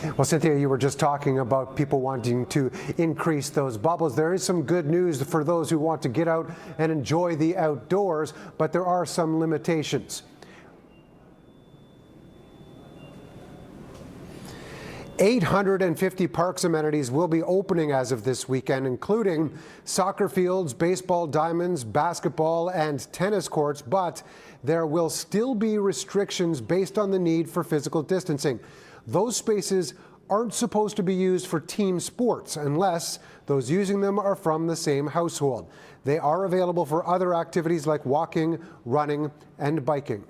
Well, Cynthia, you were just talking about people wanting to increase those bubbles. There is some good news for those who want to get out and enjoy the outdoors, but there are some limitations. 850 parks amenities will be opening as of this weekend, including soccer fields, baseball diamonds, basketball, and tennis courts, but there will still be restrictions based on the need for physical distancing. Those spaces aren't supposed to be used for team sports unless those using them are from the same household. They are available for other activities like walking, running, and biking.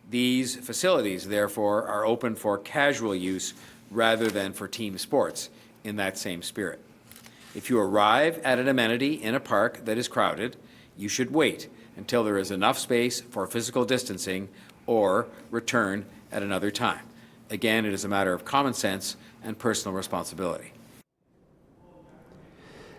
These facilities, therefore, are open for casual use rather than for team sports in that same spirit. If you arrive at an amenity in a park that is crowded, you should wait until there is enough space for physical distancing or return at another time. Again, it is a matter of common sense and personal responsibility.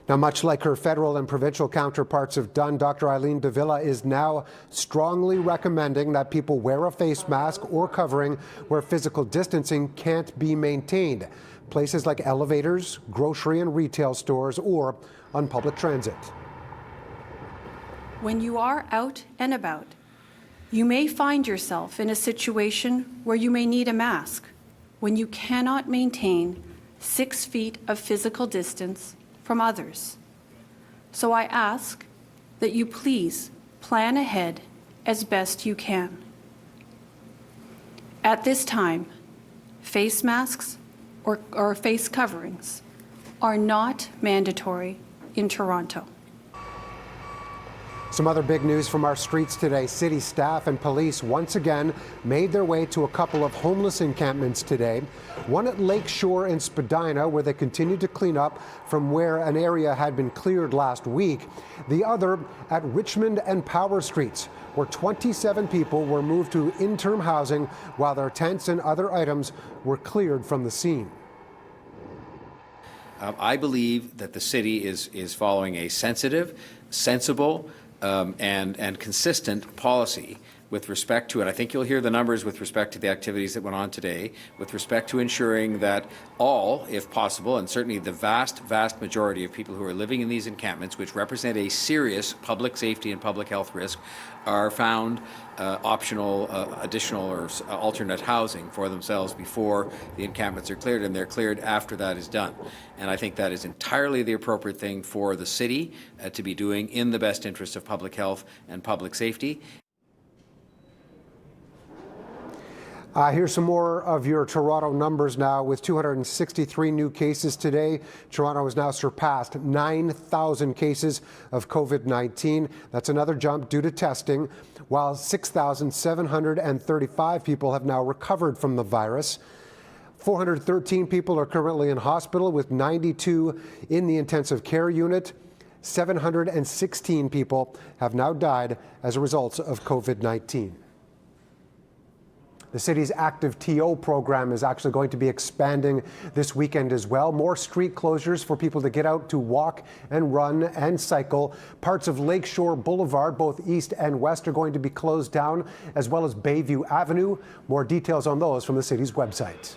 Now, much like her federal and provincial counterparts have done, Dr. Eileen Davila is now strongly recommending that people wear a face mask or covering where physical distancing can't be maintained. Places like elevators, grocery and retail stores, or on public transit. When you are out and about, you may find yourself in a situation where you may need a mask when you cannot maintain 6 feet of physical distance from others. So I ask that you please plan ahead as best you can. At this time, face masks or face coverings are not mandatory in Toronto. Some other big news from our streets today. City staff and police once again made their way to a couple of homeless encampments today. One at Lake Shore in Spadina, where they continued to clean up from where an area had been cleared last week. The other at Richmond and Power Streets, where 27 people were moved to interim housing while their tents and other items were cleared from the scene. I believe that the city is following a sensitive, sensible, and consistent policy with respect to, and I think you'll hear the numbers with respect to the activities that went on today, with respect to ensuring that all, if possible, and certainly the vast majority of people who are living in these encampments, which represent a serious public safety and public health risk, are found optional, additional or alternate housing for themselves before the encampments are cleared, and they're cleared after that is done. And I think that is entirely the appropriate thing for the city to be doing in the best interest of public health and public safety. Here's some more of your Toronto numbers now. With 263 new cases today, Toronto has now surpassed 9,000 cases of COVID-19. That's another jump due to testing, while 6,735 people have now recovered from the virus. 413 people are currently in hospital, with 92 in the intensive care unit. 716 people have now died as a result of COVID-19. The city's active TO program is actually going to be expanding this weekend as well. More street closures for people to get out to walk and run and cycle. Parts of Lakeshore Boulevard, both east and west, are going to be closed down, as well as Bayview Avenue. More details on those from the city's website.